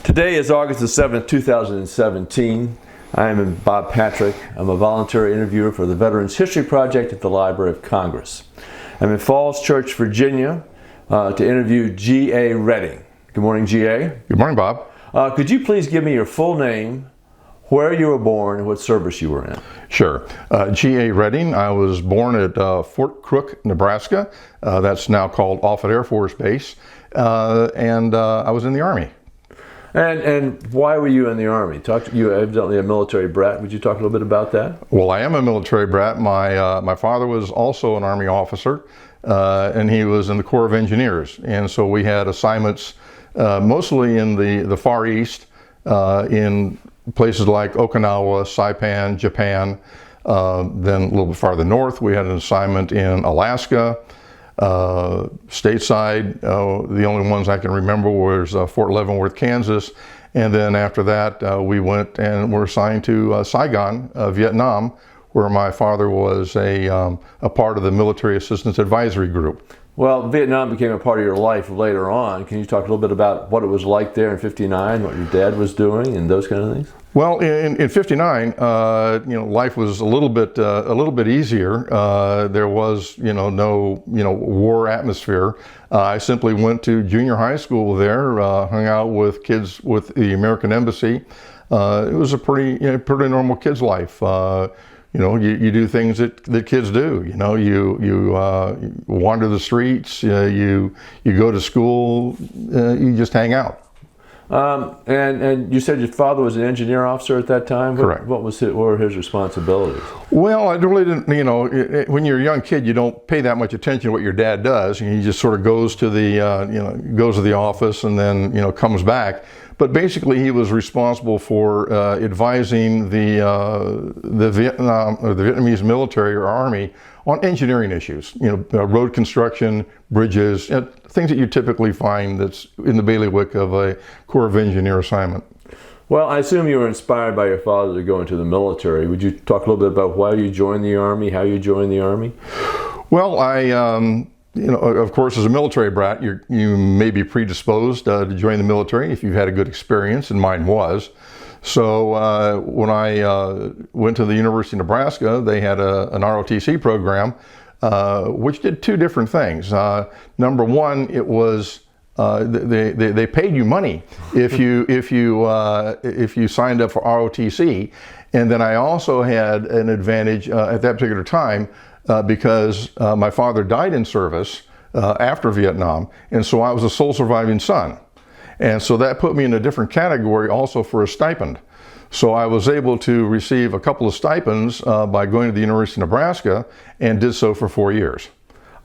Today is August the 7th, 2017. I am Bob Patrick. I'm a voluntary interviewer for the Veterans History Project at the Library of Congress. I'm in Falls Church, Virginia to interview G.A. Redding. Good morning, G.A. Good morning, Bob. Could you please give me your full name, where you were born, and what service you were in? Sure. G.A. Redding. I was born at Fort Crook, Nebraska. That's now called Offutt Air Force Base. And I was in the Army. And why were you in the Army? You evidently a military brat. Would you talk a little bit about that? Well, I am a military brat. My father was also an Army officer, and he was in the Corps of Engineers. And so we had assignments mostly in the Far East, in places like Okinawa, Saipan, Japan. Then a little bit farther north, we had an assignment in Alaska. Stateside, the only ones I can remember was Fort Leavenworth, Kansas, and then after that we went and were assigned to Saigon, Vietnam, where my father was a part of the Military Assistance Advisory Group. Well, Vietnam became a part of your life later on. Can you talk a little bit about what it was like there in '59, what your dad was doing, and those kind of things? Well, in '59, life was a little bit easier. There was, no, war atmosphere. I simply went to junior high school there, hung out with kids with the American Embassy. It was a pretty normal kid's life. You do things that kids do. You wander the streets. You go to school. You just hang out. And you said your father was an engineer officer at that time? Correct. What were his responsibilities? Well, I really didn't, when you're a young kid, you don't pay that much attention to what your dad does. He just sort of goes to the office and then, comes back. But basically, he was responsible for advising the Vietnamese military or army on engineering issues. Road construction, bridges, things that you typically find that's in the bailiwick of a Corps of Engineer assignment. Well, I assume you were inspired by your father to go into the military. Would you talk a little bit about why you joined the Army, how you joined the Army? Well, of course, as a military brat, you may be predisposed to join the military if you've had a good experience, and mine was. So when I went to the University of Nebraska, they had an ROTC program, which did two different things. Number one, it was they paid you money if you signed up for ROTC, and then I also had an advantage at that particular time. Because my father died in service after Vietnam, and so I was a sole surviving son. And so that put me in a different category also for a stipend. So I was able to receive a couple of stipends by going to the University of Nebraska, and did so for 4 years.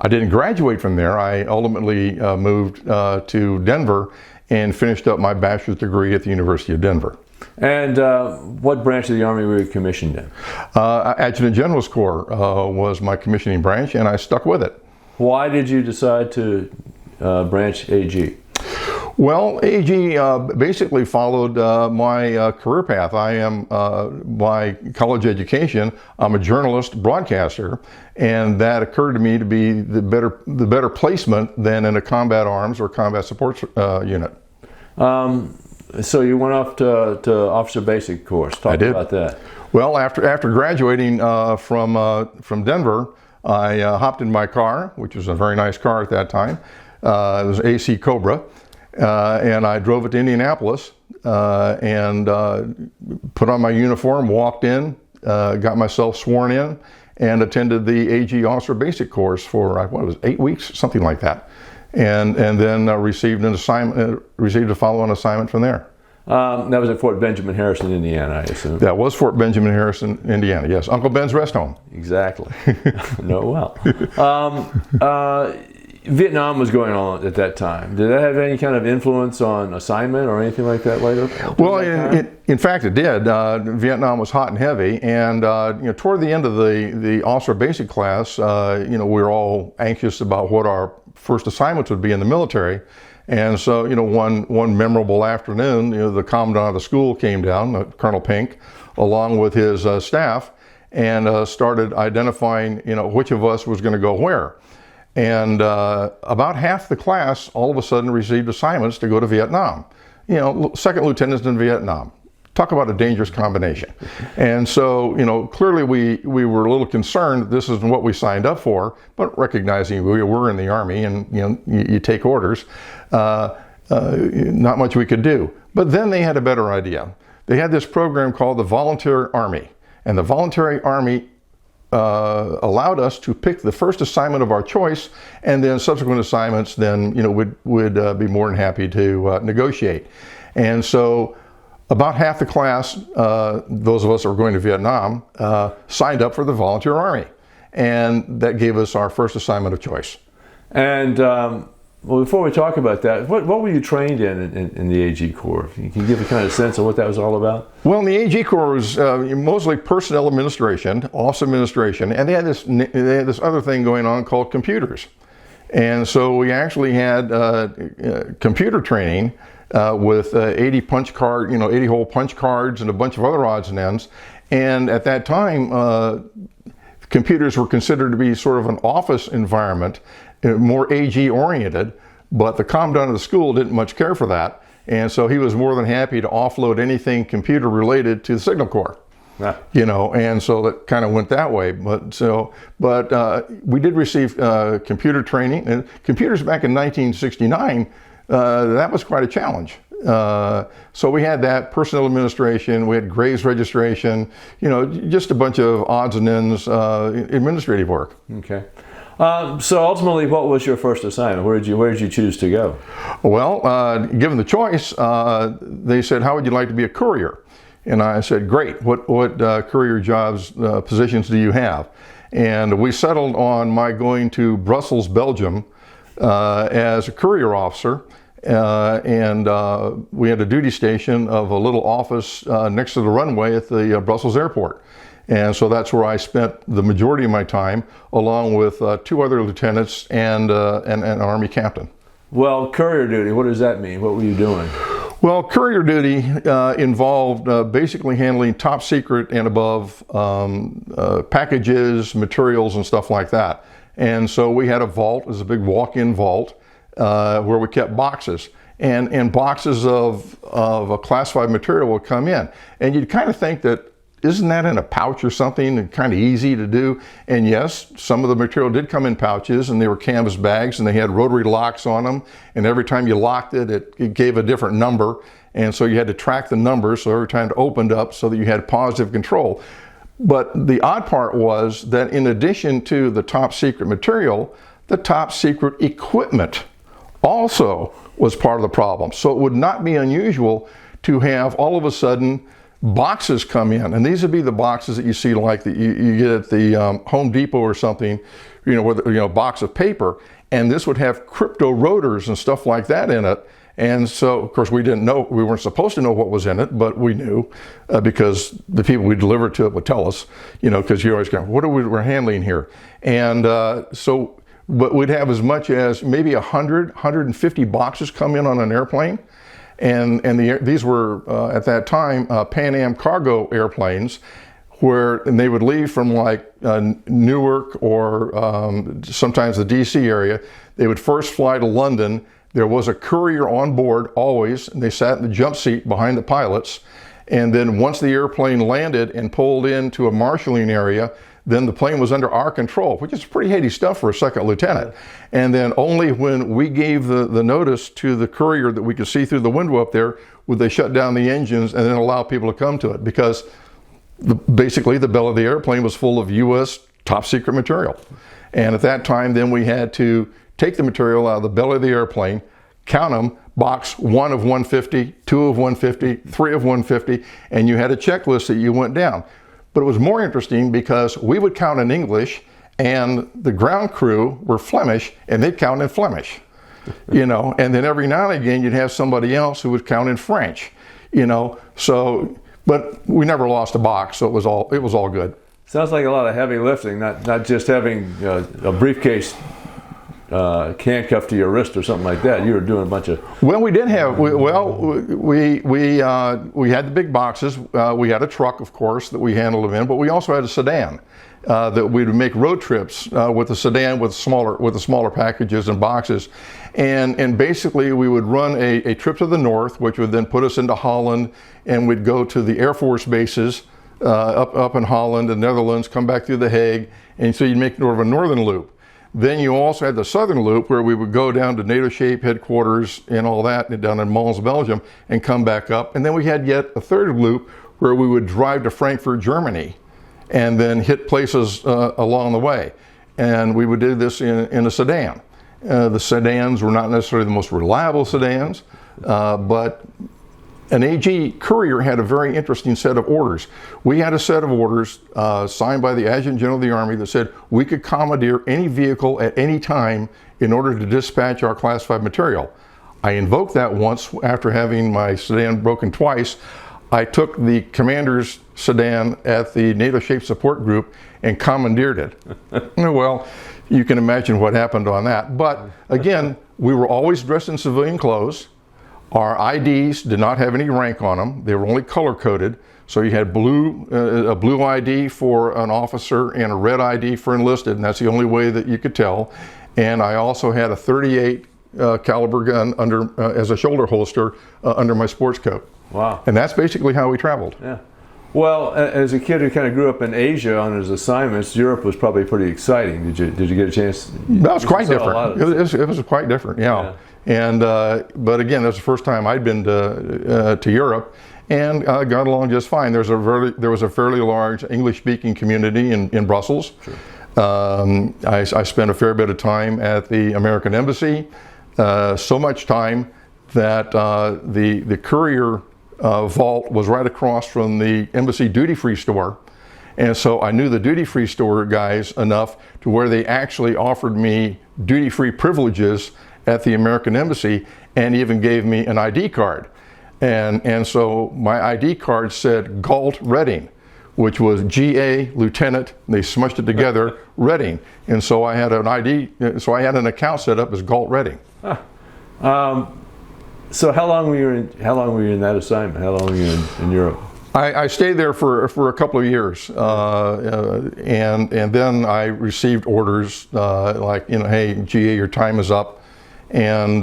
I didn't graduate from there. I ultimately moved to Denver and finished up my bachelor's degree at the University of Denver. And what branch of the Army were you commissioned in? Adjutant General's Corps was my commissioning branch, and I stuck with it. Why did you decide to branch AG? Well, AG basically followed my career path. I am, by college education, I'm a journalist broadcaster, and that occurred to me to be the better placement than in a combat arms or combat support unit. So you went off to Officer Basic course. Talk about that. Well, after graduating from Denver, I hopped in my car, which was a very nice car at that time. It was AC Cobra, and I drove it to Indianapolis and put on my uniform, walked in, got myself sworn in, and attended the AG Officer Basic course for 8 weeks, something like that. And then received a follow-on assignment from there. That was at Fort Benjamin Harrison, Indiana, I assume. That was Fort Benjamin Harrison, Indiana, yes. Uncle Ben's rest home. Exactly. No, well. Vietnam was going on at that time. Did that have any kind of influence on assignment or anything like that later? Well, in fact, it did. Vietnam was hot and heavy, and toward the end of the Officer Basic class, we were all anxious about what our first assignments would be in the military. And so, one memorable afternoon, the commandant of the school came down, Colonel Pink, along with his staff, and started identifying, which of us was going to go where. And about half the class all of a sudden received assignments to go to Vietnam. you know, second lieutenants in Vietnam. Talk about a dangerous combination. And so, you know, clearly we were a little concerned this isn't what we signed up for, but recognizing we were in the Army and, you know, you take orders, not much we could do. But then they had a better idea. They had this program called the Voluntary Army. And the Voluntary Army allowed us to pick the first assignment of our choice, and then subsequent assignments then, you know, would be more than happy to negotiate. And so about half the class, those of us that were going to Vietnam, signed up for the Volunteer Army. And that gave us our first assignment of choice. And well, before we talk about that, what were you trained in the AG Corps? You can give a kind of sense of what that was all about? Well, in the AG Corps was mostly personnel administration, office administration, and they had this other thing going on called computers. And so we actually had computer training with 80 punch card, 80 hole punch cards and a bunch of other odds and ends. And at that time, computers were considered to be sort of an office environment, more AG oriented, but the commandant of the school didn't much care for that. And so he was more than happy to offload anything computer related to the Signal Corps. Yeah. And so that kind of went that way. But we did receive computer training, and computers back in 1969, that was quite a challenge. So we had that, personnel administration, we had graves registration, just a bunch of odds and ends, administrative work. Okay. So ultimately, what was your first assignment? Where did you choose to go? Well, given the choice, they said, how would you like to be a courier? And I said, great. What courier jobs, positions do you have? And we settled on my going to Brussels, Belgium, as a courier officer. And we had a duty station of a little office next to the runway at the Brussels airport. And so that's where I spent the majority of my time, along with two other lieutenants and an Army captain. Well, courier duty, what does that mean? What were you doing? Well, courier duty involved basically handling top secret and above packages, materials, and stuff like that. And so we had a vault, it was a big walk-in vault, where we kept boxes. And boxes of a classified material would come in. And you'd kind of think that, isn't that in a pouch or something, and kind of easy to do? And yes, some of the material did come in pouches, and they were canvas bags, and they had rotary locks on them. And every time you locked it, it gave a different number. And so you had to track the numbers, so every time it opened up so that you had positive control. But the odd part was that in addition to the top secret material, the top secret equipment also was part of the problem. So it would not be unusual to have all of a sudden boxes come in, and these would be the boxes that you see like that you get at the Home Depot or something, with a box of paper, and this would have crypto rotors and stuff like that in it. And so, of course, we didn't know, we weren't supposed to know what was in it, but we knew because the people we delivered to it would tell us, because you always go, what are we're handling here? And but we'd have as much as maybe 100, 150 boxes come in on an airplane. And these were, at that time, Pan Am cargo airplanes, and they would leave from like Newark or sometimes the DC area. They would first fly to London. There was a courier on board always, and they sat in the jump seat behind the pilots. And then once the airplane landed and pulled into a marshalling area, then the plane was under our control, which is pretty heady stuff for a second lieutenant. And then only when we gave the notice to the courier that we could see through the window up there would they shut down the engines and then allow people to come to it, because basically the belly of the airplane was full of U.S. top secret material. And at that time, then we had to take the material out of the belly of the airplane, count them, box 1 of 150, 2 of 150, 3 of 150, and you had a checklist that you went down. But it was more interesting because we would count in English, and the ground crew were Flemish, and they'd count in Flemish, and then every now and again you'd have somebody else who would count in French, so, but we never lost a box, so it was all good. Sounds like a lot of heavy lifting, not just having a briefcase handcuffed to your wrist or something like that. You were doing a bunch of... Well, we did have, we had the big boxes. We had a truck, of course, that we handled them in, but we also had a sedan that we would make road trips with the sedan with the smaller packages and boxes. And basically we would run a trip to the north, which would then put us into Holland, and we'd go to the Air Force bases up in Holland and Netherlands, come back through The Hague, and so you'd make sort of a northern loop. Then you also had the southern loop where we would go down to NATO Shape headquarters and all that down in Mons, Belgium, and come back up. And then we had yet a third loop where we would drive to Frankfurt, Germany, and then hit places along the way. And we would do this in a sedan. The sedans were not necessarily the most reliable sedans, but an AG Courier had a very interesting set of orders. We had a set of orders signed by the Adjutant General of the Army that said we could commandeer any vehicle at any time in order to dispatch our classified material. I invoked that once after having my sedan broken twice. I took the commander's sedan at the NATO Shape Support Group and commandeered it. Well, you can imagine what happened on that. But again, we were always dressed in civilian clothes. Our IDs did not have any rank on them. They were only color-coded. So you had a blue ID for an officer and a red ID for enlisted, and that's the only way that you could tell. And I also had a .38 caliber gun as a shoulder holster under my sports coat. Wow. And that's basically how we traveled. Yeah. Well, as a kid who kind of grew up in Asia on his assignments, Europe was probably pretty exciting. Did you get a chance? That was quite different. It was quite different, yeah. And but again, that's the first time I'd been to Europe, and got along just fine. There was a fairly large English-speaking community in Brussels. Sure. I spent a fair bit of time at the American Embassy, so much time that the Courier vault was right across from the embassy duty-free store. And so I knew the duty-free store guys enough to where they actually offered me duty-free privileges at the American Embassy and even gave me an ID card. And so my ID card said Galt Redding, which was GA Lieutenant, they smushed it together, Redding. And so I had an account set up as Galt Redding. Huh. So how long were you in that assignment? How long were you in Europe? I stayed there for a couple of years, and then I received orders like, hey, GA, your time is up, and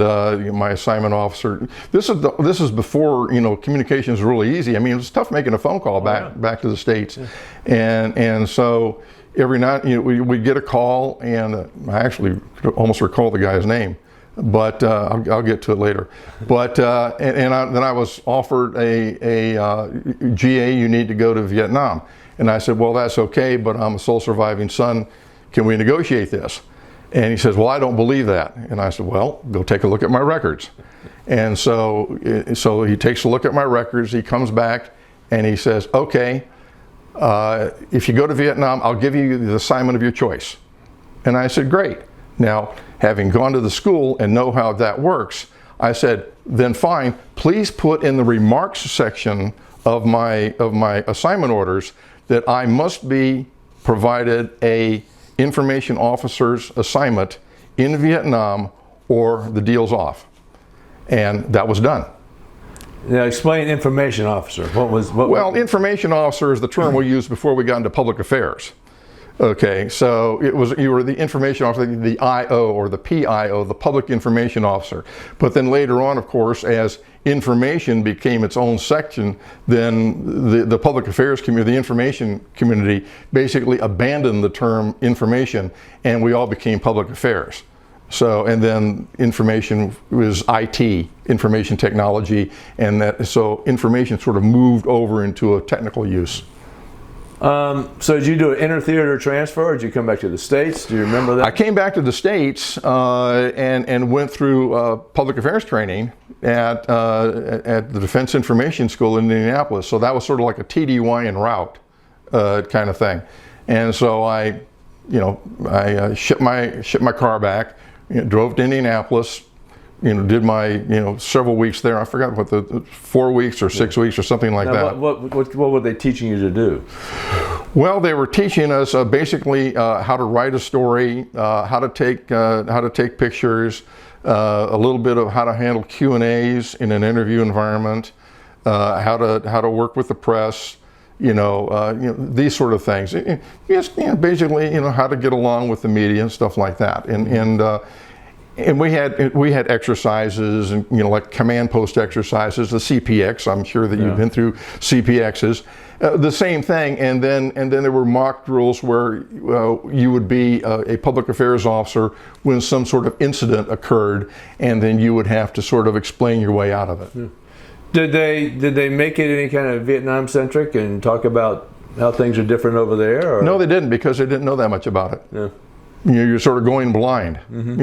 my assignment officer. This is before communications were really easy. I mean, it was tough making a phone call back to the States, yeah. and so every night we'd get a call, and I actually almost recall the guy's name. But I'll get to it later. But then I was offered a GA, you need to go to Vietnam. And I said, well, that's okay, but I'm a sole surviving son. Can we negotiate this? And he says, well, I don't believe that. And I said, well, go take a look at my records. And so he takes a look at my records. He comes back and he says, okay, if you go to Vietnam, I'll give you the assignment of your choice. And I said, great. Now, having gone to the school and know how that works, I said, then fine, please put in the remarks section of my assignment orders that I must be provided a information officer's assignment in Vietnam or the deal's off. And that was done. Now explain information officer. Well, information officer is the term we used before we got into public affairs. Okay, so you were the information officer, the IO or the PIO, the public information officer. But then later on, of course, as information became its own section, then the public affairs community, the information community, basically abandoned the term information, and we all became public affairs. So, and then information was IT, information technology, and so information sort of moved over into a technical use. So did you do an inter-theater transfer, or did you come back to the States? Do you remember that? I came back to the States and went through public affairs training at the Defense Information School in Indianapolis. So that was sort of like a TDY en route kind of thing. And so I shipped my car back, drove to Indianapolis, did my several weeks there. I forgot what the 4 weeks or 6 weeks or something like that. What were they teaching you to do? Well, they were teaching us basically how to write a story, how to take pictures, a little bit of how to handle Q&As in an interview environment, how to work with the press, these sort of things. Basically, how to get along with the media and stuff like that. And we had exercises, and like command post exercises, the CPX. I'm sure that you've been through CPXs. The same thing, and then there were mock drills where you would be a public affairs officer when some sort of incident occurred, and then you would have to sort of explain your way out of it. Yeah. Did they make it any kind of Vietnam centric and talk about how things are different over there? Or? No, they didn't, because they didn't know that much about it. Yeah. You're sort of going blind, and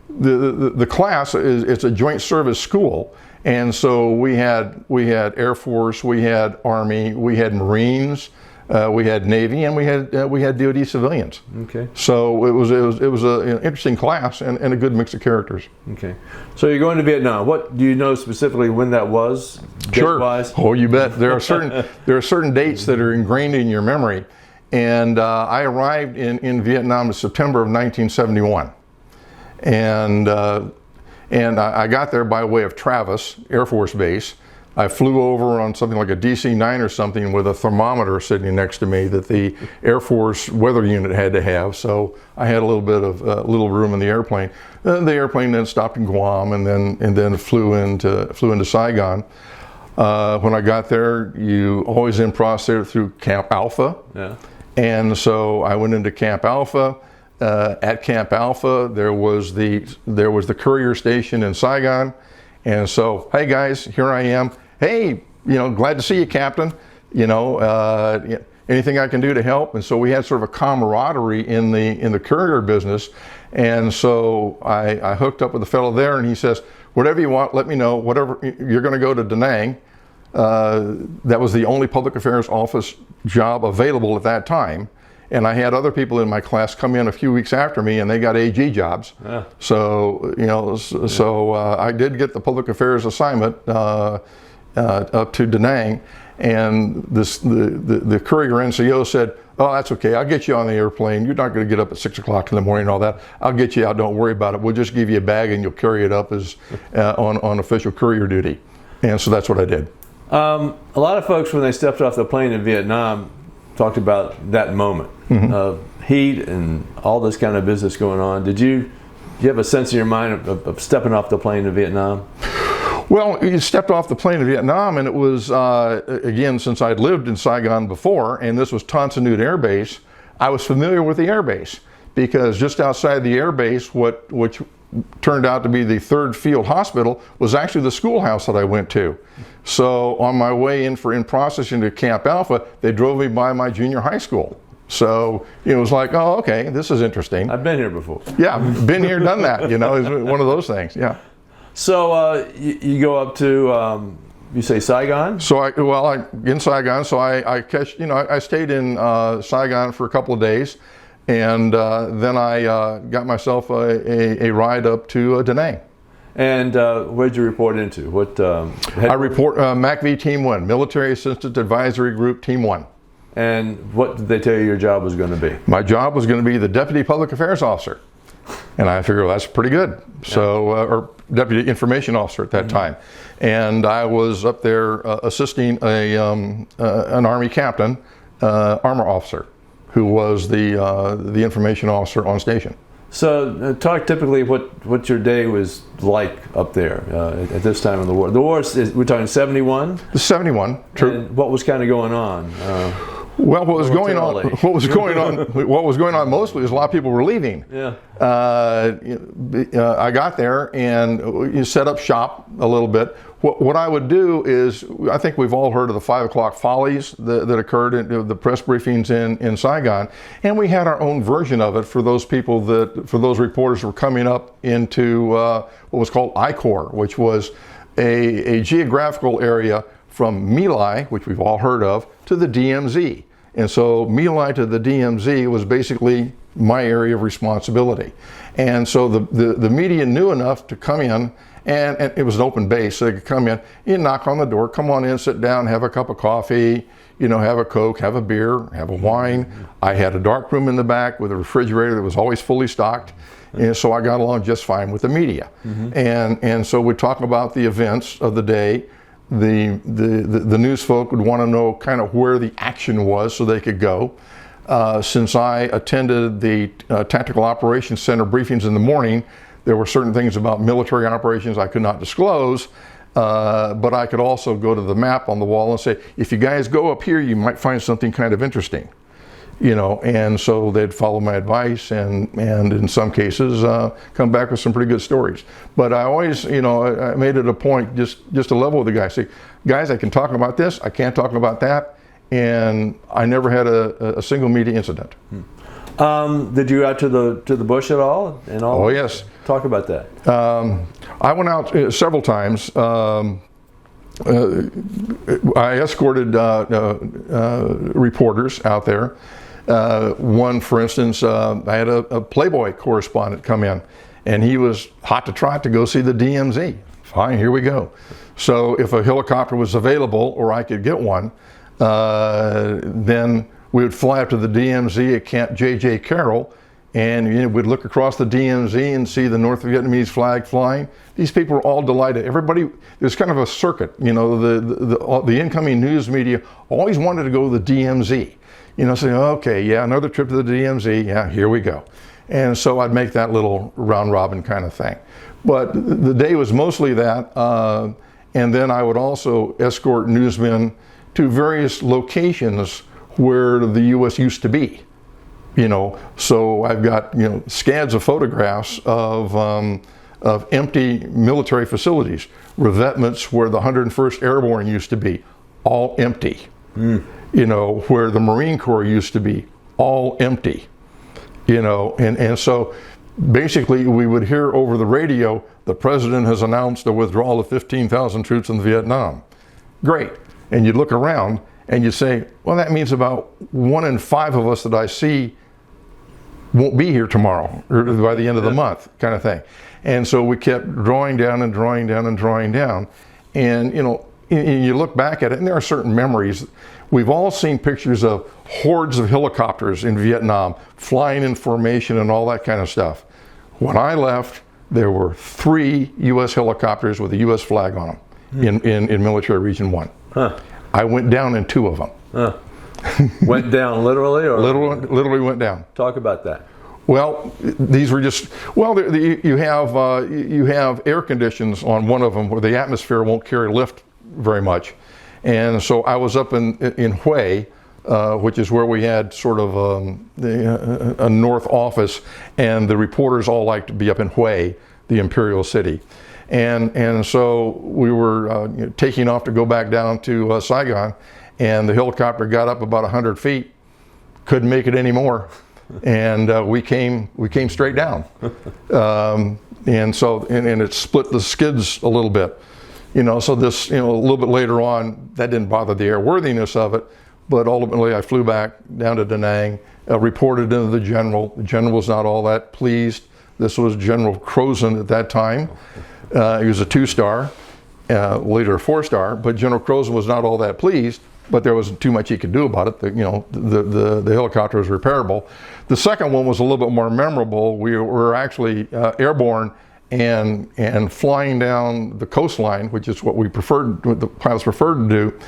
the class it's a joint service school. And so we had Air Force, we had Army, we had Marines, we had Navy, and we had DoD civilians. Okay. So it was an interesting class and a good mix of characters. Okay. So you're going to Vietnam. What do you know specifically when that was? Sure. Date-wise? Oh, you bet. There are certain dates that are ingrained in your memory. And I arrived in Vietnam in September of 1971, and I got there by way of Travis Air Force Base. I flew over on something like a DC-9 or something with a thermometer sitting next to me that the Air Force weather unit had to have. So I had a little bit of little room in the airplane. The airplane then stopped in Guam and then flew into Saigon. When I got there, you always in process through Camp Alpha. Yeah. And so I went into Camp Alpha. At Camp Alpha, there was the Courier station in Saigon, and so, hey guys, here I am. Hey, glad to see you, Captain. Anything I can do to help? And so we had sort of a camaraderie in the courier business, and so I hooked up with a fellow there, and he says, whatever you want, let me know. Whatever you're going to go to DaNang. That was the only public affairs office job available at that time. And I had other people in my class come in a few weeks after me, and they got AG jobs. Yeah. So, I did get the public affairs assignment up to DaNang, and the Courier NCO said, "Oh, that's okay. I'll get you on the airplane. You're not going to get up at 6 o'clock in the morning and all that. I'll get you out. Don't worry about it. We'll just give you a bag, and you'll carry it up as on official courier duty." And so that's what I did. A lot of folks, when they stepped off the plane in Vietnam, talked about that moment of heat and all this kind of business going on. Did you have a sense in your mind of stepping off the plane in Vietnam? Well, you stepped off the plane in Vietnam, and it was, again, since I'd lived in Saigon before, and this was Tan Son Nhut Air Base, I was familiar with the air base, because just outside the air base, which turned out to be the 3rd Field Hospital, was actually the schoolhouse that I went to. So on my way in processing to Camp Alpha, they drove me by my junior high school. So it was like, oh, okay, this is interesting. I've been here before. Yeah, been here, done that. It's one of those things. Yeah. So you go up to you say Saigon? So in Saigon. So I stayed in Saigon for a couple of days, and then I got myself a ride up to DaNang. And where did you report into? What? I report MACV Team 1, Military Assistant Advisory Group Team 1. And what did they tell you your job was going to be? My job was going to be the Deputy Public Affairs Officer. And I figured, well, that's pretty good. So, or Deputy Information Officer at that time. And I was up there assisting an Army captain, armor officer, who was the information officer on station. So talk typically what your day was like up there at this time of the war. The war we're talking 71? 71, true. And what was kind of going on? Well, what was going on mostly is a lot of people were leaving. Yeah. I got there and you set up shop a little bit. What I would do is, I think we've all heard of the 5 o'clock follies that occurred in the press briefings in Saigon, and we had our own version of it for those reporters who were coming up into what was called I-Corps, which was a geographical area from My Lai, which we've all heard of, to the DMZ. And so My Lai to the DMZ was basically my area of responsibility. And so the media knew enough to come in, and it was an open base, so they could come in, you knock on the door, come on in, sit down, have a cup of coffee, you know, have a Coke, have a beer, have a wine. I had a dark room in the back with a refrigerator that was always fully stocked. And so I got along just fine with the media. And so we talk about the events of the day. The news folk would want to know kind of where the action was so they could go. Since I attended the Tactical Operations Center briefings in the morning, there were certain things about military operations I could not disclose, but I could also go to the map on the wall and say, if you guys go up here, you might find something kind of interesting. You know, and so they'd follow my advice, and in some cases come back with some pretty good stories. But I always, you know, I made it a point just to level with the guys. Say, guys, I can talk about this, I can't talk about that, and I never had a single media incident. Did you go out to the bush at all? And all? Oh yes. Talk about that. I went out several times. I escorted reporters out there. One, for instance, I had a Playboy correspondent come in, and he was hot to trot to go see the DMZ. Fine, here we go. So if a helicopter was available, or I could get one, then we would fly up to the DMZ at Camp J.J. Carroll, and we'd look across the DMZ and see the North Vietnamese flag flying. These people were all delighted. Everybody, there's kind of a circuit, you know, the incoming news media always wanted to go to the DMZ. You know, say, okay, yeah, another trip to the DMZ, yeah, here we go. And so I'd make that little round robin kind of thing. But the day was mostly that, and then I would also escort newsmen to various locations where the U.S. used to be. You know, so I've got, you know, scads of photographs of empty military facilities, revetments where the 101st Airborne used to be, all empty. You know, where the Marine Corps used to be, all empty. You know, and so basically we would hear over the radio, the president has announced a withdrawal of 15,000 troops in Vietnam. Great. And you'd look around and you'd say, well, that means about 1 in 5 of us that I see won't be here tomorrow or by the end of the month, kind of thing. And so we kept drawing down and drawing down and drawing down. And, you know, you look back at it, and there are certain memories. We've all seen pictures of hordes of helicopters in Vietnam, flying in formation and all that kind of stuff. When I left, there were 3 U.S. helicopters with a U.S. flag on them in Military Region 1. Huh. I went down in 2 of them. Huh. Went down literally, or literally went down. Talk about that. Well, these were just, well, you have air conditions on one of them where the atmosphere won't carry lift very much, and so I was up in Hue, which is where we had sort of a north office, and the reporters all liked to be up in Hue, the imperial city, and so we were taking off to go back down to Saigon. And the helicopter got up about 100 feet, couldn't make it anymore, and we came straight down. And so it split the skids a little bit, you know. So this, you know, a little bit later on, that didn't bother the airworthiness of it, but ultimately I flew back down to DaNang, reported to the general. The general was not all that pleased. This was General Crozen at that time. He was a 2-star, later a 4-star, but General Crozen was not all that pleased. But there wasn't too much he could do about it. The helicopter was repairable. The second one was a little bit more memorable. We were actually airborne and flying down the coastline, which is what the pilots preferred to do.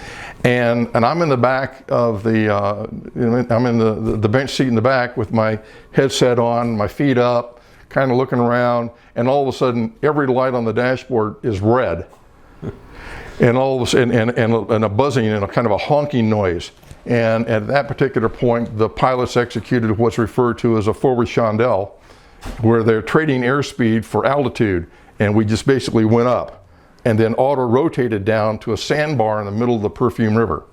And I'm in the back of I'm in the bench seat in the back with my headset on, my feet up, kind of looking around, and all of a sudden every light on the dashboard is red. And all of a sudden, and a buzzing and a kind of a honking noise. And at that particular point, the pilots executed what's referred to as a forward chandelle, where they're trading airspeed for altitude. And we just basically went up and then auto-rotated down to a sandbar in the middle of the Perfume River.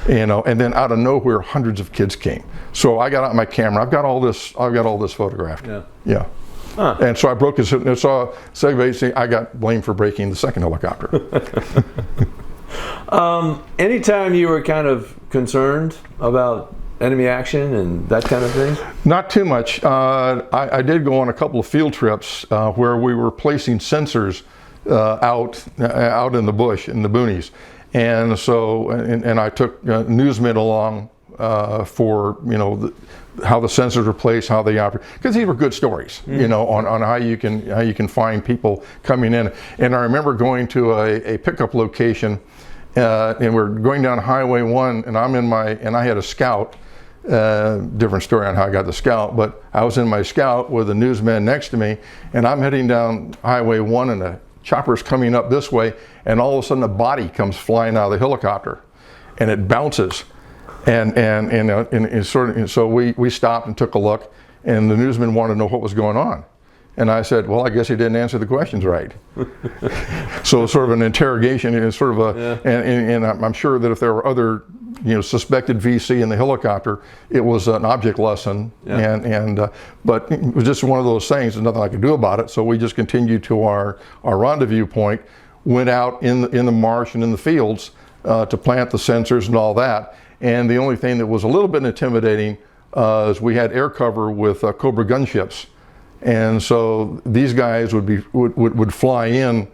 You know, and then out of nowhere, hundreds of kids came. So I got out my camera. I've got all this photographed. Yeah. Huh. And so I broke his, and so I got blamed for breaking the second helicopter. Anytime you were kind of concerned about enemy action and that kind of thing? Not too much. I did go on a couple of field trips where we were placing sensors out in the bush, in the boonies. And so, and I took newsmen along for, how the sensors were placed, how they operate, because these were good stories, on how you can find people coming in. And I remember going to a pickup location, and we're going down Highway 1, and I had a Scout. Different story on how I got the Scout, but I was in my Scout with a newsman next to me, and I'm heading down Highway 1, and a chopper's coming up this way, and all of a sudden a body comes flying out of the helicopter, and it bounces. And so we stopped and took a look, and the newsman wanted to know what was going on. And I said, well, I guess he didn't answer the questions right. So sort of an interrogation, and sort of and I'm sure that if there were other, suspected VC in the helicopter, it was an object lesson. Yeah. But it was just one of those things. There's nothing I could do about it. So we just continued to our rendezvous point, went out in the marsh and in the fields to plant the sensors and all that. And the only thing that was a little bit intimidating is we had air cover with Cobra gunships. And so these guys would fly in,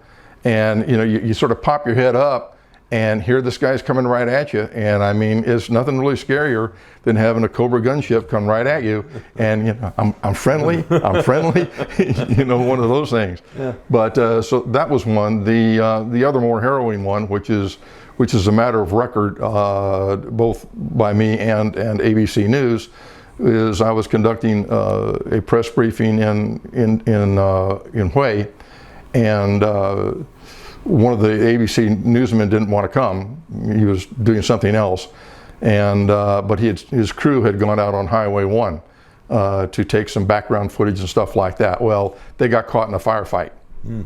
and you sort of pop your head up and hear this guy's coming right at you. And I mean, it's nothing really scarier than having a Cobra gunship come right at you. And I'm friendly, one of those things. Yeah. But so that was one. The other more harrowing one, which is a matter of record, both by me and ABC News, is I was conducting a press briefing in Hue, and one of the ABC newsmen didn't want to come. He was doing something else, and but his crew had gone out on Highway 1 to take some background footage and stuff like that. Well, they got caught in a firefight.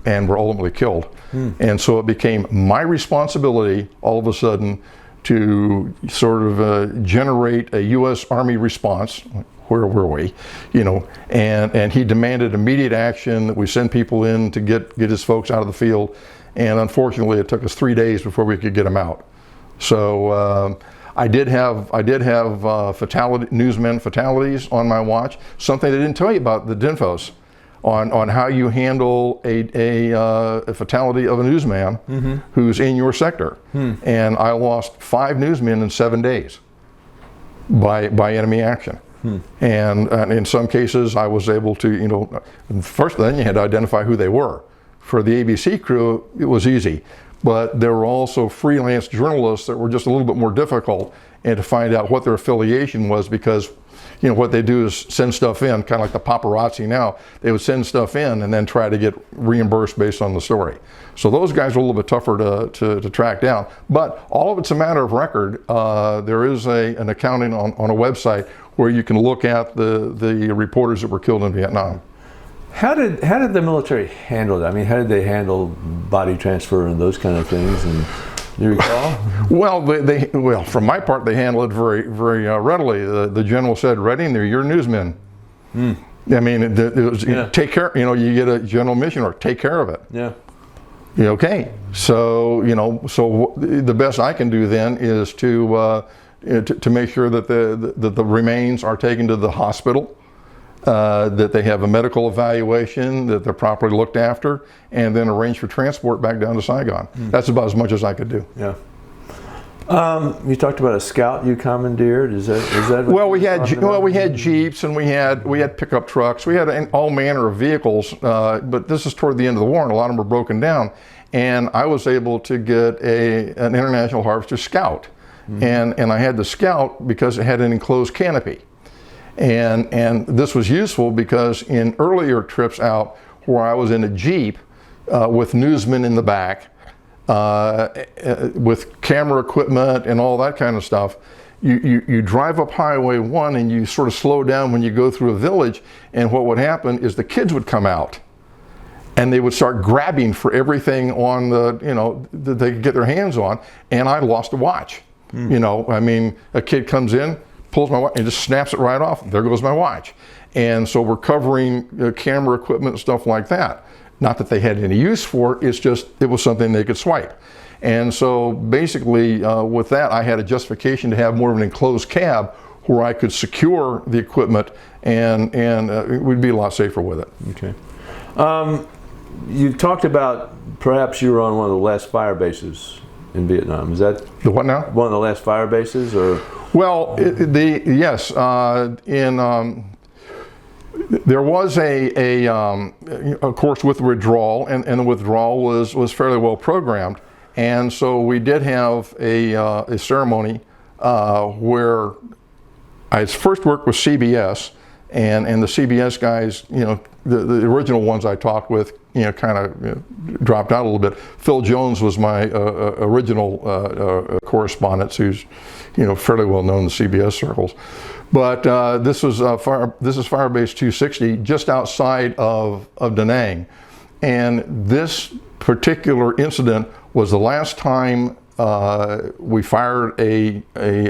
And were ultimately killed. And so it became my responsibility all of a sudden to sort of generate a U.S. Army response. Where were we? And he demanded immediate action, that we send people in to get his folks out of the field. And unfortunately, it took us 3 days before we could get them out. So I did have newsmen fatalities on my watch. Something I didn't tell you about the DINFOS. On how you handle a fatality of a newsman who's in your sector. And I lost 5 newsmen in 7 days by enemy action. And in some cases I was able to, first then you had to identify who they were. For the ABC crew, it was easy. But there were also freelance journalists that were just a little bit more difficult, and to find out what their affiliation was, because what they do is send stuff in, kind of like the paparazzi now. They would send stuff in and then try to get reimbursed based on the story. So those guys are a little bit tougher to track down. But all of it's a matter of record. There is an accounting on a website where you can look at the reporters that were killed in Vietnam. How did the military handle that? I mean, how did they handle body transfer and those kind of things? And do you recall? Well, from my part, they handled it very, very readily. The general said, "Redding, they're your newsmen." I mean, it was, take care. You get a general mission, or take care of it. Yeah. Okay. So so the best I can do then is to make sure that the remains are taken to the hospital. That they have a medical evaluation, that they're properly looked after, and then arrange for transport back down to Saigon. That's about as much as I could do. Yeah. You talked about a Scout you commandeered. Is that? Well, we had Jeeps, and we had pickup trucks. We had all manner of vehicles. But this is toward the end of the war, and a lot of them were broken down. And I was able to get an International Harvester Scout, and I had the Scout because it had an enclosed canopy. And this was useful because in earlier trips out where I was in a Jeep with newsmen in the back, with camera equipment and all that kind of stuff, you drive up Highway 1 and you sort of slow down when you go through a village, and what would happen is the kids would come out and they would start grabbing for everything on that they could get their hands on, and I lost a watch. I mean, a kid comes in, pulls my watch and just snaps it right off. There goes my watch. And so we're covering camera equipment and stuff like that. Not that they had any use for it, it's just it was something they could swipe. And so basically with that, I had a justification to have more of an enclosed cab where I could secure the equipment, and we'd be a lot safer with it. Okay. You talked about perhaps you were on one of the last fire bases in Vietnam. Is that The what now? one of the last fire bases, or? Well, yes. There was of course, with withdrawal, and the withdrawal was fairly well programmed, and so we did have a ceremony where I first worked with CBS, and the CBS guys, the original ones I talked with, kind of dropped out a little bit. Phil Jones was my original correspondent, who's fairly well known in the CBS circles. But this is Firebase 260, just outside of DaNang, and this particular incident was the last time we fired a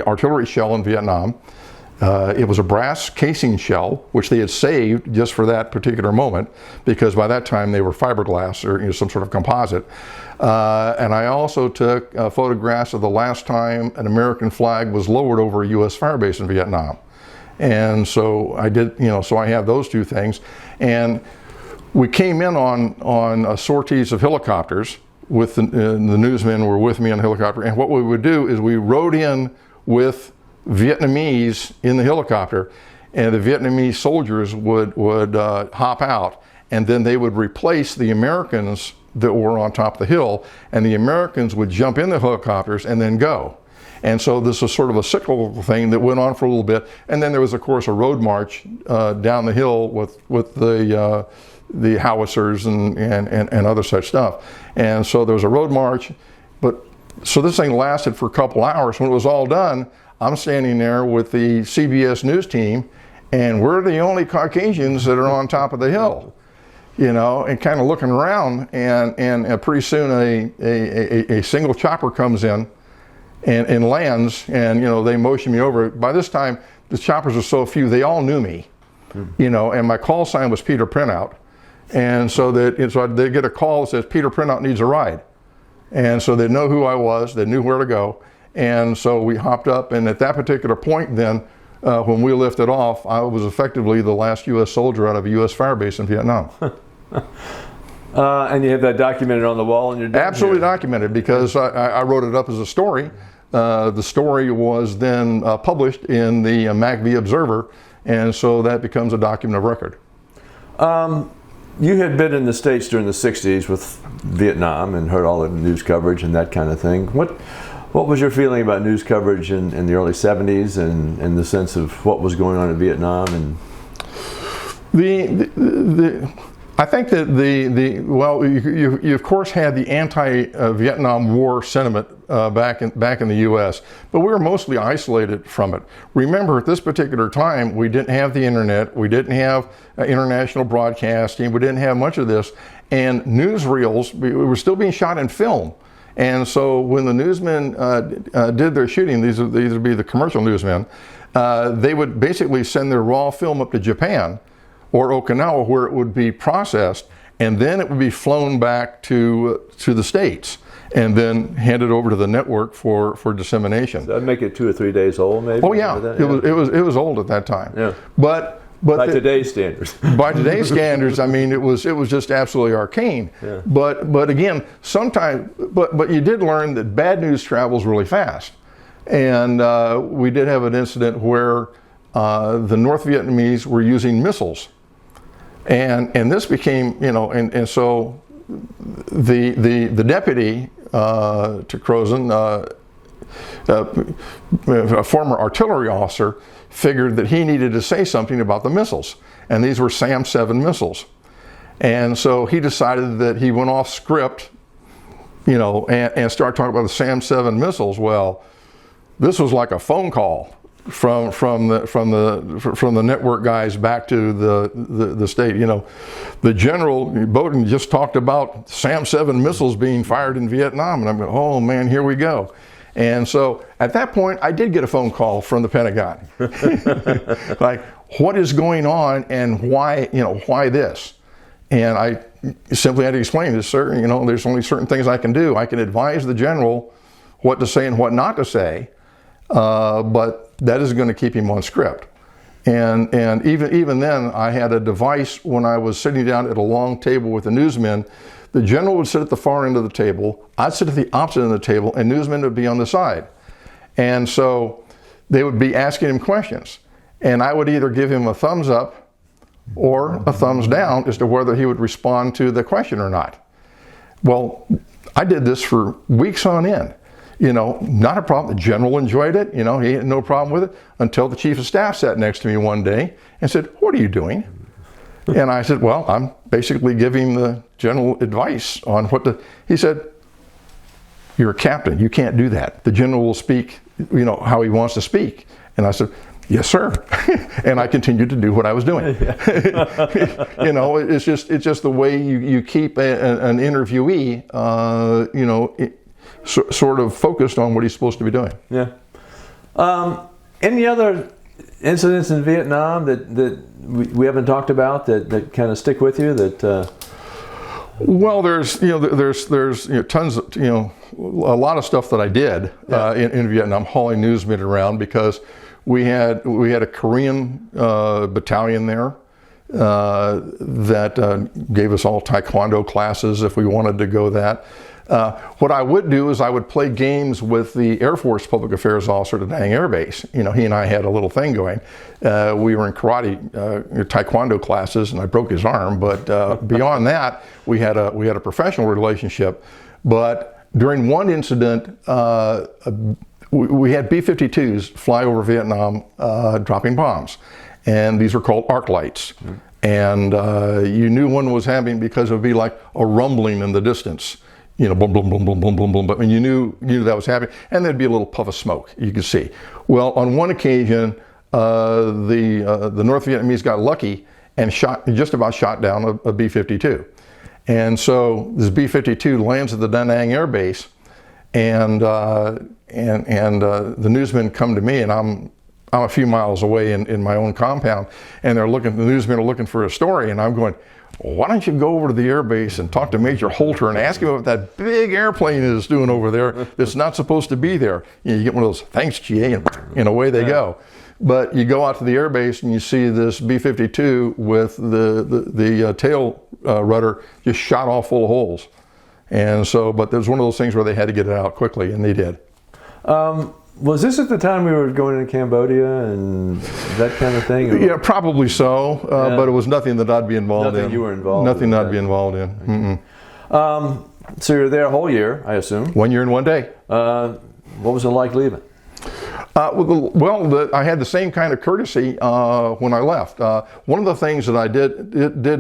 artillery shell in Vietnam. It was a brass casing shell, which they had saved just for that particular moment, because by that time they were fiberglass or some sort of composite. And I also took photographs of the last time an American flag was lowered over a U.S. firebase in Vietnam. And so I did, so I have those two things. And we came in on sorties of helicopters with the newsmen were with me on the helicopter. And what we would do is we rode in with Vietnamese in the helicopter, and the Vietnamese soldiers would hop out, and then they would replace the Americans that were on top of the hill, and the Americans would jump in the helicopters and then go. And so this was sort of a cyclical thing that went on for a little bit, and then there was of course a road march down the hill with the howitzers and other such stuff. And so there was a road march, so this thing lasted for a couple hours. When it was all done, I'm standing there with the CBS News team, and we're the only Caucasians that are on top of the hill, and kind of looking around, and pretty soon a single chopper comes in and lands, and they motion me over. By this time, the choppers are so few, they all knew me, and my call sign was Peter Printout, and so they get a call that says Peter Printout needs a ride, and so they know who I was, they knew where to go. And so we hopped up, and at that particular point then, when we lifted off, I was effectively the last U.S. soldier out of a U.S. firebase in Vietnam. And you have that documented on the wall in your den? Absolutely documented, because I wrote it up as a story. The story was then published in the MACV Observer, and so that becomes a document of record. You had been in the States during the 60s with Vietnam and heard all the news coverage and that kind of thing. What was your feeling about news coverage in the early 70s and the sense of what was going on in Vietnam? And I think that you of course had the anti-Vietnam War sentiment back in the U.S., but we were mostly isolated from it. Remember, at this particular time, we didn't have the internet, we didn't have international broadcasting, we didn't have much of this, and newsreels, we were still being shot in film. And so when the newsmen did their shooting, these would be the commercial newsmen, they would basically send their raw film up to Japan or Okinawa, where it would be processed, and then it would be flown back to the States and then handed over to the network for dissemination. That'd make it 2 or 3 days old, maybe? Oh yeah, it was old at that time. Yeah. But by today's standards. By today's standards, I mean, it was just absolutely arcane. Yeah. But again, sometimes, but you did learn that bad news travels really fast. And we did have an incident where the North Vietnamese were using missiles. And this became, and so the deputy to Crozen, a former artillery officer, figured that he needed to say something about the missiles. And these were SAM-7 missiles. And so he decided that he went off script, and started talking about the SAM-7 missiles. Well, this was like a phone call from the network guys back to the state. The General Bowden just talked about SAM-7 missiles being fired in Vietnam, and I'm going, oh man, here we go. And so at that point, I did get a phone call from the Pentagon, like, what is going on and why this? And I simply had to explain this, sir. There's only certain things I can do. I can advise the general what to say and what not to say, but that is going to keep him on script. And even then, I had a device when I was sitting down at a long table with the newsmen. The general would sit at the far end of the table, I'd sit at the opposite end of the table, and newsmen would be on the side. And so they would be asking him questions. And I would either give him a thumbs up or a thumbs down as to whether he would respond to the question or not. Well, I did this for weeks on end. You know, not a problem. The general enjoyed it. You know, he had no problem with it until the chief of staff sat next to me one day and said, "What are you doing?" And I said, "Well, I'm basically giving the general advice on what to." He said, "You're a captain. You can't do that. The general will speak, you know, how he wants to speak." And I said, "Yes, sir." And I continued to do what I was doing. You know, it's just the way you keep an interviewee, you know, sort of focused on what he's supposed to be doing. Yeah. Any other incidents in Vietnam that we haven't talked about that kind of stick with you? That well, there's tons of, a lot of stuff that I did in Vietnam, hauling newsmen around, because we had a Korean battalion there that gave us all Taekwondo classes if we wanted to go that. What I would do is I would play games with the Air Force Public Affairs Officer at DaNang Air Base. You know, he and I had a little thing going. We were in karate, Taekwondo classes, and I broke his arm. But beyond that, we had a professional relationship. But during one incident, we had B-52s fly over Vietnam dropping bombs, and these were called arc lights. And you knew one was happening because it would be like a rumbling in the distance. You know, boom, boom, boom, boom, boom, boom, boom. But when you knew that was happening, and there'd be a little puff of smoke you could see. Well, on one occasion, the North Vietnamese got lucky and just about shot down a B-52. And so this B-52 lands at the DaNang Air Base, and the newsmen come to me, and I'm a few miles away in my own compound, and the newsmen are looking for a story, and I'm going, "Why don't you go over to the airbase and talk to Major Holter and ask him what that big airplane is doing over there that's not supposed to be there?" You get one of those, "Thanks, GA," and away they go. But you go out to the airbase and you see this B-52 with the tail rudder just shot off full of holes. And so, but there was one of those things where they had to get it out quickly, and they did. Was this at the time we were going into Cambodia and that kind of thing? Yeah, probably so, but it was nothing that I'd be involved in. Nothing you were involved in? Nothing I'd be involved in. Okay. So you were there a whole year, I assume? 1 year and 1 day. What was it like leaving? I had the same kind of courtesy when I left. One of the things that I did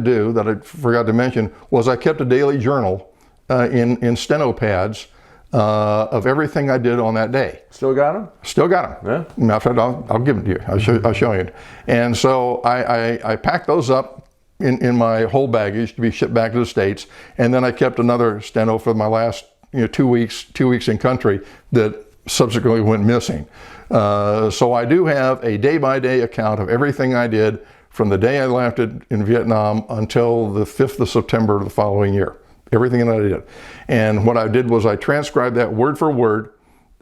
do that I forgot to mention was I kept a daily journal in steno pads of everything I did on that day. Still got them? Still got them. Yeah. Matter of fact, I'll give them to you. I'll show you. And so I packed those up in my whole baggage to be shipped back to the States, and then I kept another steno for my last 2 weeks in country that subsequently went missing. So I do have a day-by-day account of everything I did from the day I left in Vietnam until the 5th of September of the following year. Everything that I did. And what I did was I transcribed that word for word,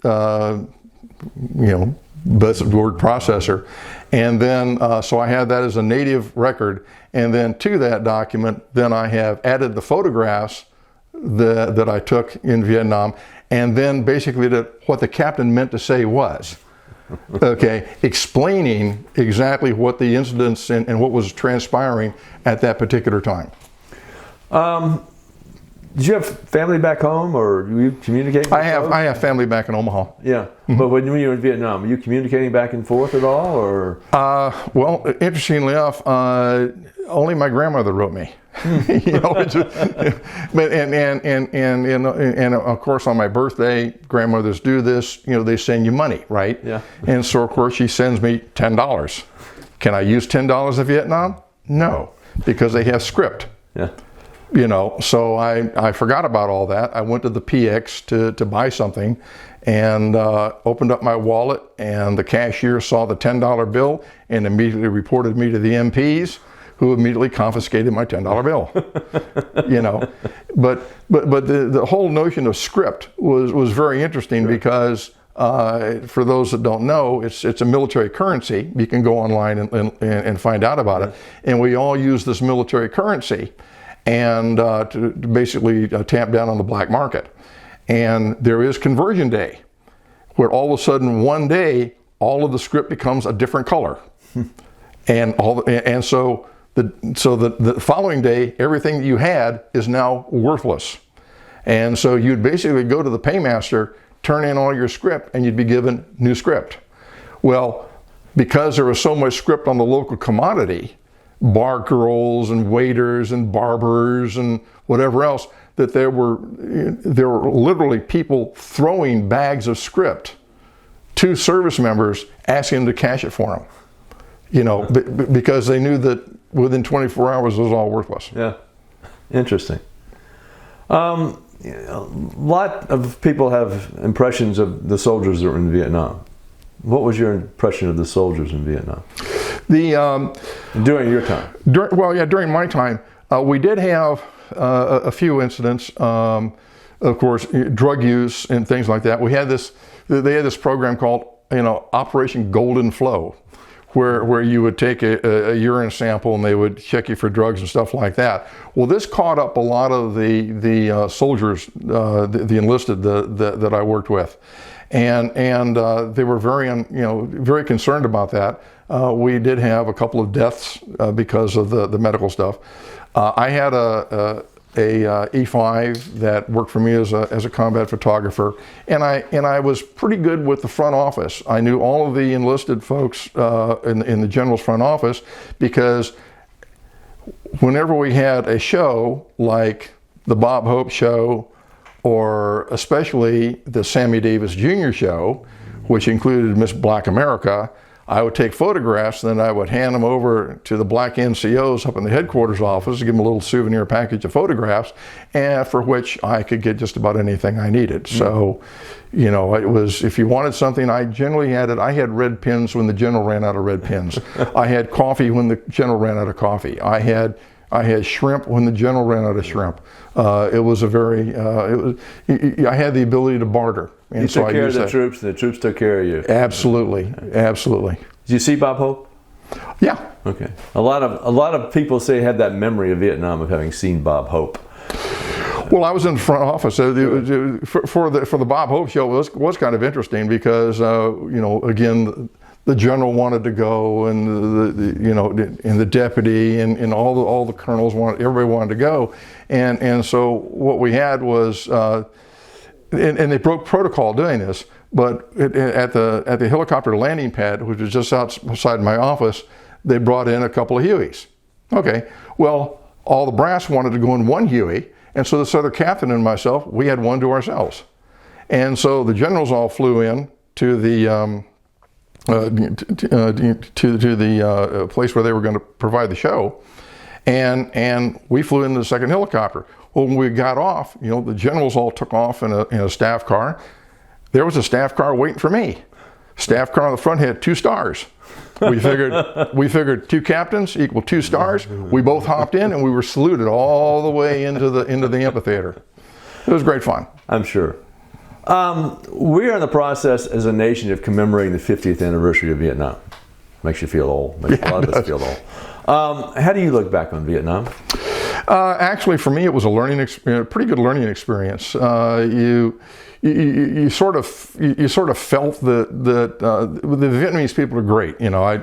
best word processor. And then, so I had that as a native record. And then to that document, then I have added the photographs that I took in Vietnam, and then basically what the captain meant to say was. Okay, explaining exactly what the incidents and what was transpiring at that particular time. Did you have family back home, or were you communicating? I have family back in Omaha. Yeah, but when you were in Vietnam, were you communicating back and forth at all, or? Well, interestingly enough, only my grandmother wrote me. And of course on my birthday, grandmothers do this. They send you money, right? Yeah. And so of course she sends me $10. Can I use $10 in Vietnam? No, because they have script. Yeah. So I forgot about all that. I went to the PX to buy something, and opened up my wallet, and the cashier saw the $10 bill and immediately reported me to the MPs, who immediately confiscated my $10 bill. But the whole notion of script was very interesting, because For those that don't know, it's a military currency. You can go online and find out about it. And we all use this military currency and to basically tamp down on the black market. And there is conversion day, where all of a sudden one day all of the script becomes a different color, and so the following day everything that you had is now worthless. And so you'd basically go to the paymaster, turn in all your script, and you'd be given new script. Well, because there was so much script on the local commodity, bar girls and waiters and barbers and whatever else, that there were literally people throwing bags of script to service members, asking them to cash it for them. You know, because they knew that within 24 hours it was all worthless. Yeah, interesting. A lot of people have impressions of the soldiers that were in Vietnam. What was your impression of the soldiers in Vietnam? During your time? During my time, we did have a few incidents. Of course, drug use and things like that. They had this program called, Operation Golden Flow, where you would take a urine sample and they would check you for drugs and stuff like that. Well, this caught up a lot of the soldiers, the enlisted that I worked with, and they were very concerned about that. We did have a couple of deaths because of the medical stuff. I had a E5 that worked for me as a combat photographer, and I was pretty good with the front office. I knew all of the enlisted folks in the general's front office, because whenever we had a show like the Bob Hope show, or especially the Sammy Davis Jr. show, which included Miss Black America, I would take photographs, then I would hand them over to the black NCOs up in the headquarters office, give them a little souvenir package of photographs, and for which I could get just about anything I needed. So, it was, if you wanted something, I generally had it. I had red pins when the general ran out of red pins. I had coffee when the general ran out of coffee. I had shrimp when the general ran out of shrimp. It was a very, I had the ability to barter. And you took care of the troops, and the troops took care of you. Absolutely, absolutely. Did you see Bob Hope? Yeah. Okay. A lot of people say have that memory of Vietnam of having seen Bob Hope. Well, I was in the front office for the Bob Hope show. Was kind of interesting because again, the general wanted to go, and the deputy and all the colonels everybody wanted to go, and so what we had was. And they broke protocol doing this, but at the helicopter landing pad, which was just outside my office, they brought in a couple of Hueys. Okay, well, all the brass wanted to go in one Huey, and so this other captain and myself, we had one to ourselves. And so the generals all flew in to the place where they were going to provide the show, and we flew into the second helicopter. Well, when we got off, the generals all took off in a staff car. There was a staff car waiting for me. Staff car on the front had 2 stars. We figured 2 captains equal 2 stars. We both hopped in and we were saluted all the way into the amphitheater. It was great fun. I'm sure. We are in the process as a nation of commemorating the 50th anniversary of Vietnam. Makes you feel old. Makes a lot of us feel old. How do you look back on Vietnam? Actually, for me, it was a pretty good learning experience. You sort of felt that the Vietnamese people are great. I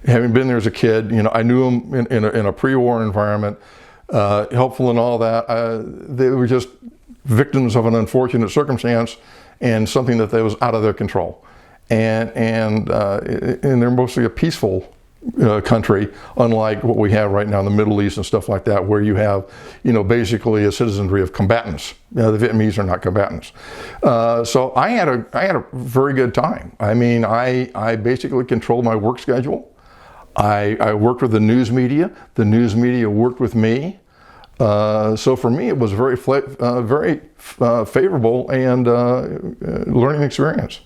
having been there as a kid, I knew them in a pre-war environment, helpful and all that. They were just victims of an unfortunate circumstance and something that was out of their control. And they're mostly a peaceful country, unlike what we have right now in the Middle East and stuff like that, where you have, basically a citizenry of combatants. The Vietnamese are not combatants. So I had a very good time. I mean, I basically controlled my work schedule. I worked with the news media. The news media worked with me. So for me, it was very favorable and learning experience.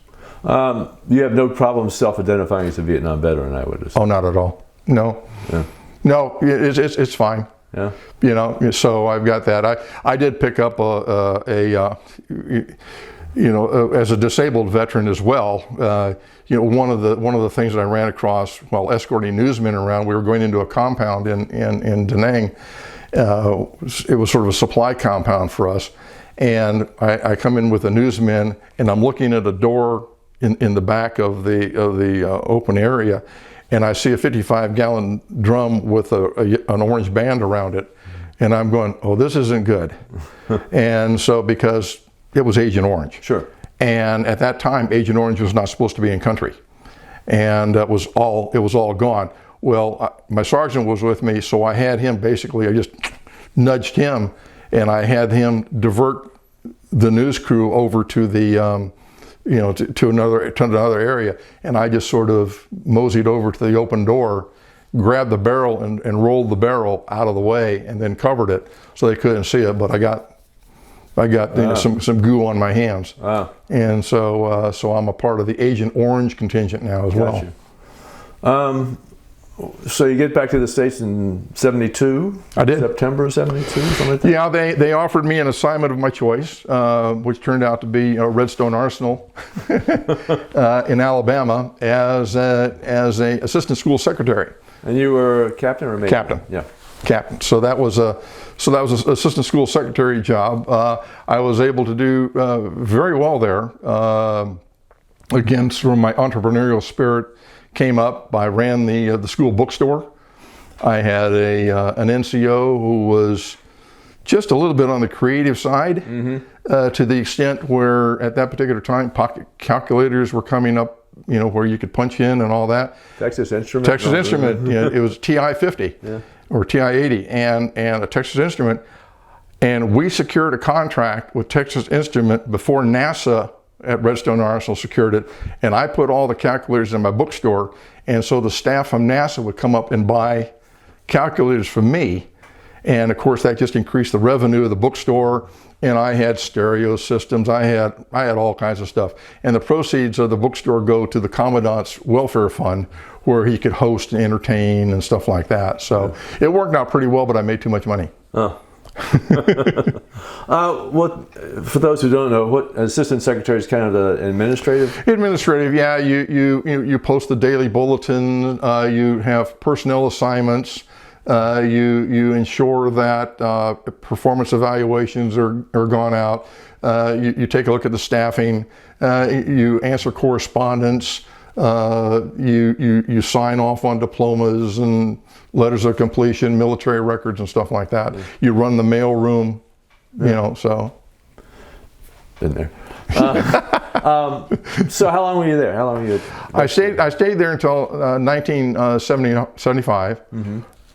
You have no problem self-identifying as a Vietnam veteran, I would assume. Oh, not at all. No. Yeah. No, it's fine. Yeah. So I've got that. I did pick up as a disabled veteran as well, one of the things that I ran across while escorting newsmen around, we were going into a compound in DaNang. It was sort of a supply compound for us, and I come in with a newsman, and I'm looking at a door in the back of the open area, and I see a 55-gallon drum with an orange band around it, and I'm going, oh, this isn't good. And so, because it was Agent Orange. Sure. And at that time, Agent Orange was not supposed to be in country, and it was all gone. Well, my sergeant was with me, so I had him basically. I just nudged him, and I had him divert the news crew over to the to another area, and I just sort of moseyed over to the open door, grabbed the barrel and rolled the barrel out of the way, and then covered it so they couldn't see it. But I got some goo on my hands. Wow. And so I'm a part of the Agent Orange contingent now as well. So you get back to the States in 72? I did. September 72, something like that? Yeah, they offered me an assignment of my choice, which turned out to be Redstone Arsenal in Alabama as a assistant school secretary. And you were captain or major? Captain. Yeah. Captain. So that was an assistant school secretary job. I was able to do very well there. Again, sort of my entrepreneurial spirit came up. I ran the school bookstore. I had an NCO who was just a little bit on the creative side, to the extent where at that particular time pocket calculators were coming up, where you could punch in and all that. Texas Instrument. Texas Instrument. It was TI-50. Yeah. Or TI-80 and a Texas Instrument, and we secured a contract with Texas Instrument before NASA at Redstone Arsenal secured it, and I put all the calculators in my bookstore, and so the staff from NASA would come up and buy calculators from me, and of course that just increased the revenue of the bookstore, and I had stereo systems, I had all kinds of stuff, and the proceeds of the bookstore go to the Commandant's Welfare Fund, where he could host and entertain and stuff like that. So it worked out pretty well, but I made too much money. Oh. For those who don't know, what assistant secretary is kind of the administrative? Administrative, yeah. You post the daily bulletin. You have personnel assignments. You ensure that performance evaluations are gone out. You take a look at the staffing. You answer correspondence. You sign off on diplomas and letters of completion, military records and stuff like that. You run the mail room, so. Been there. So how long were you there? How long were you? I stayed there until 1975,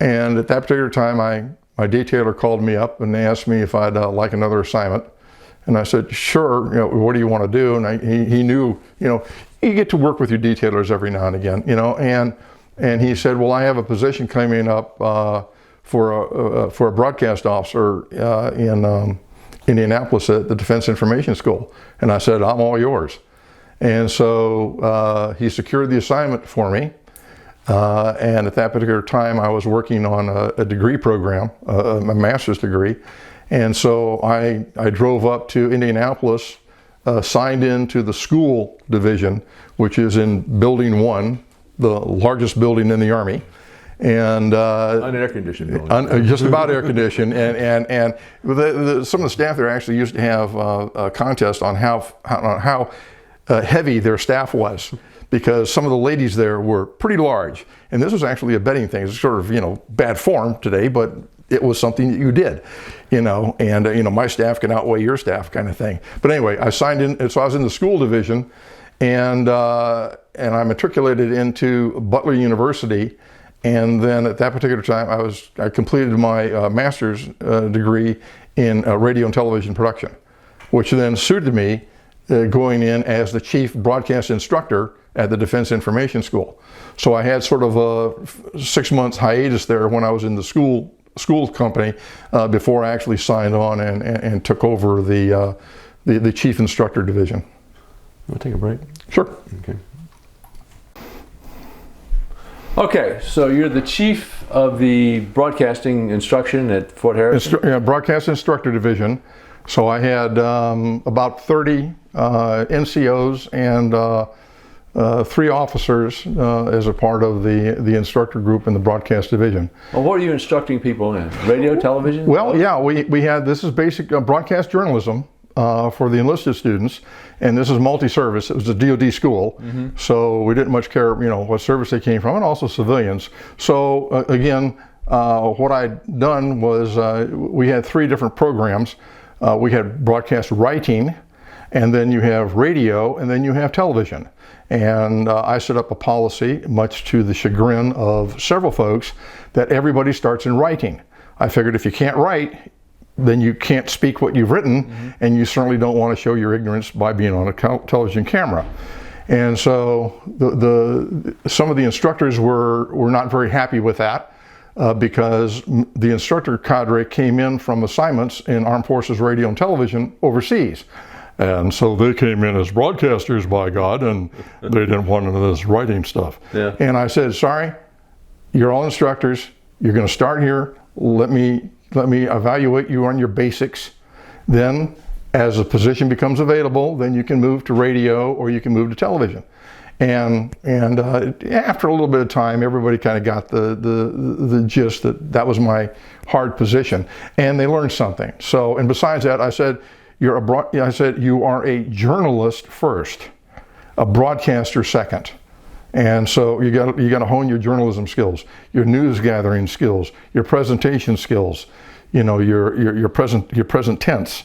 and at that particular time, my detailer called me up and they asked me if I'd like another assignment, and I said sure. What do you want to do? And he knew, you get to work with your detailers every now and again, and he said, well, I have a position coming up for a broadcast officer in Indianapolis at the Defense Information School. And I said, I'm all yours. And so he secured the assignment for me. And at that particular time, I was working on a degree program, a master's degree. And so I drove up to Indianapolis, signed into the school division, which is in Building 1, the largest building in the Army, and an air-conditioned building. Just about air-conditioned, and some of the staff there actually used to have a contest on how heavy their staff was, because some of the ladies there were pretty large, and this was actually a betting thing. It's sort of bad form today, but it was something that you did, and my staff can outweigh your staff, kind of thing. But anyway, I signed in, so I was in the school division, and I matriculated into Butler University, and then at that particular time I completed my master's degree in radio and television production, which then suited me going in as the chief broadcast instructor at the Defense Information School. So I had sort of a 6 months hiatus there when I was in the school company before I actually signed on and took over the chief instructor division. Want to take a break? Sure. Okay. Okay, so you're the chief of the broadcasting instruction at Fort Harris? Broadcast Instructor Division. So I had about 30 NCOs and 3 officers as a part of the instructor group in the broadcast division. Well, what are you instructing people in? Radio, television? Well, yeah, we had, this is basic broadcast journalism for the enlisted students, and this is multi-service. It was a DoD school, so we didn't much care, what service they came from, and also civilians. So again, what I'd done was we had 3 different programs. We had broadcast writing, and then you have radio, and then you have television. And I set up a policy, much to the chagrin of several folks, that everybody starts in writing. I figured if you can't write, then you can't speak what you've written, and you certainly don't want to show your ignorance by being on a television camera. And so some of the instructors were not very happy with that because the instructor cadre came in from assignments in Armed Forces Radio and Television overseas. And so they came in as broadcasters, by God, and they didn't want none of this writing stuff. Yeah. And I said, sorry, you're all instructors. You're going to start here. Let me evaluate you on your basics. Then, as a position becomes available, then you can move to radio or you can move to television. And after a little bit of time, everybody kind of got the gist that was my hard position, and they learned something. So, and besides that, I said, you are a journalist first, a broadcaster second. And so you got to hone your journalism skills, your news gathering skills, your presentation skills, your present tense,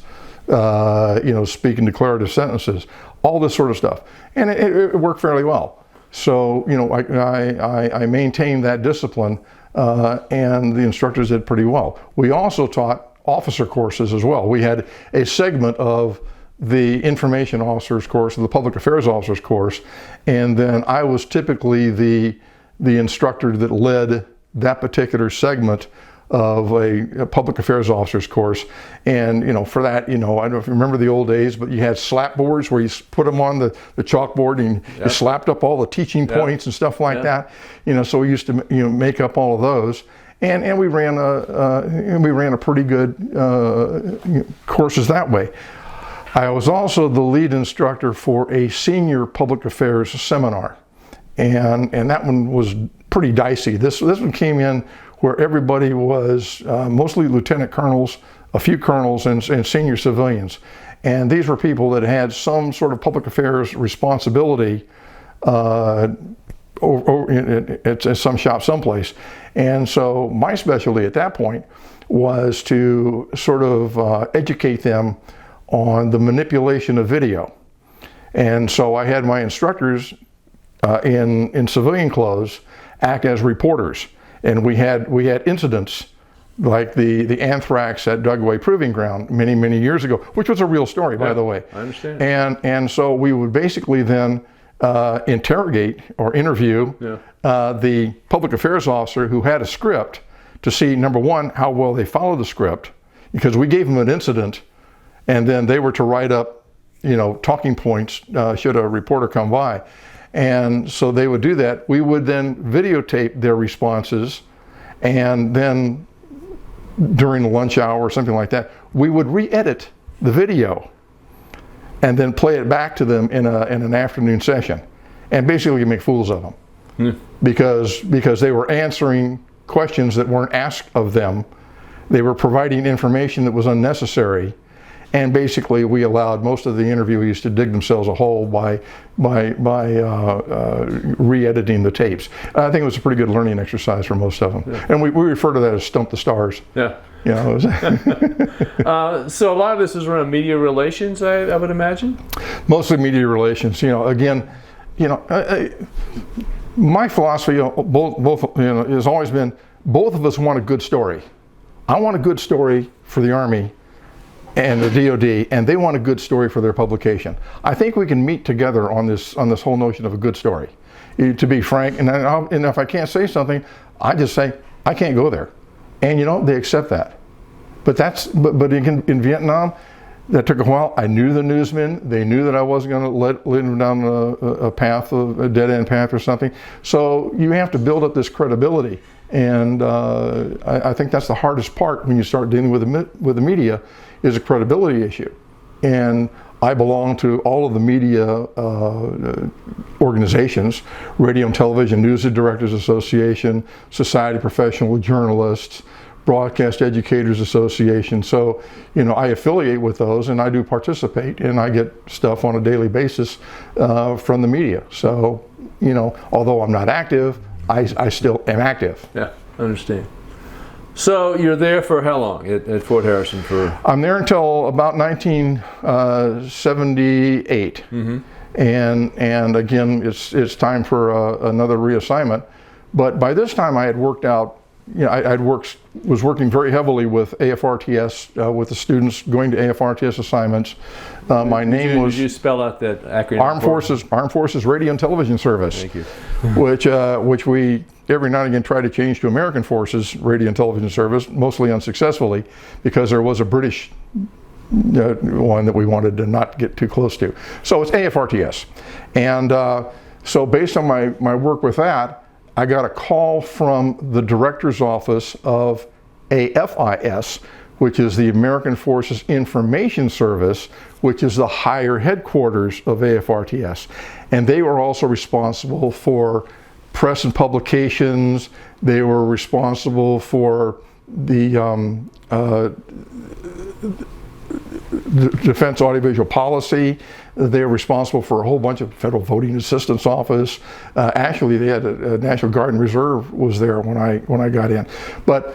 speaking declarative sentences, all this sort of stuff. And it worked fairly well. So, I maintained that discipline, and the instructors did pretty well. We also taught officer courses as well. We had a segment of the information officers course, the public affairs officers course, and then I was typically the instructor that led that particular segment of a public affairs officers course. And for that, I don't know if you remember the old days, but you had slap boards where you put them on the chalkboard and you slapped up all the teaching points and stuff like that. So we used to make up all of those. And we ran a pretty good courses that way. I was also the lead instructor for a senior public affairs seminar, and that one was pretty dicey. This one came in where everybody was mostly lieutenant colonels, a few colonels, and senior civilians, and these were people that had some sort of public affairs responsibility at some shop someplace. And so my specialty at that point was to sort of educate them on the manipulation of video. And so I had my instructors in civilian clothes act as reporters. And we had incidents like the anthrax at Dugway Proving Ground many years ago, which was a real story, by the way. I understand. And so we would basically then interrogate or interview the public affairs officer who had a script to see, number one, how well they followed the script, because we gave them an incident and then they were to write up, talking points should a reporter come by. And so they would do that. We would then videotape their responses, and then during the lunch hour or something like that, we would re-edit the video and then play it back to them in an afternoon session, and basically make fools of them because they were answering questions that weren't asked of them. They were providing information that was unnecessary, and basically we allowed most of the interviewees to dig themselves a hole by re-editing the tapes. I think it was a pretty good learning exercise for most of them, and we refer to that as Stump the Stars. Yeah. So a lot of this is around media relations, I would imagine? Mostly media relations. My philosophy has always been, both of us want a good story. I want a good story for the Army and the DoD, and they want a good story for their publication. I think we can meet together on this whole notion of a good story. To be frank, and if I can't say something, I just say, I can't go there. And they accept that. But in Vietnam, that took a while. I knew the newsmen. They knew that I wasn't going to lead them down a dead-end path or something. So you have to build up this credibility. And I think that's the hardest part when you start dealing with the media, is a credibility issue. And I belong to all of the media organizations: Radio and Television News Directors Association, Society of Professional Journalists, Broadcast Educators Association. So, I affiliate with those, and I do participate, and I get stuff on a daily basis from the media. So, although I'm not active, I still am active. Yeah, I understand. So you're there for how long at Fort Harrison? I'm there until about 1978. Mm-hmm. And again, it's time for another reassignment. But by this time, I had worked out. Was working very heavily with AFRTS, with the students going to AFRTS assignments. My name was. Did you spell out that acronym? Armed Forces Radio and Television Service. Thank you. which we every now and again try to change to American Forces Radio and Television Service, mostly unsuccessfully, because there was a British one that we wanted to not get too close to. So it's AFRTS, and so based on my work with that, I got a call from the director's office of AFIS, which is the American Forces Information Service, which is the higher headquarters of AFRTS. And they were also responsible for press and publications. They were responsible for the Defense Audiovisual Policy. They were responsible for a whole bunch of Federal Voting Assistance Office. Actually, they had a National Guard and Reserve was there when I got in. But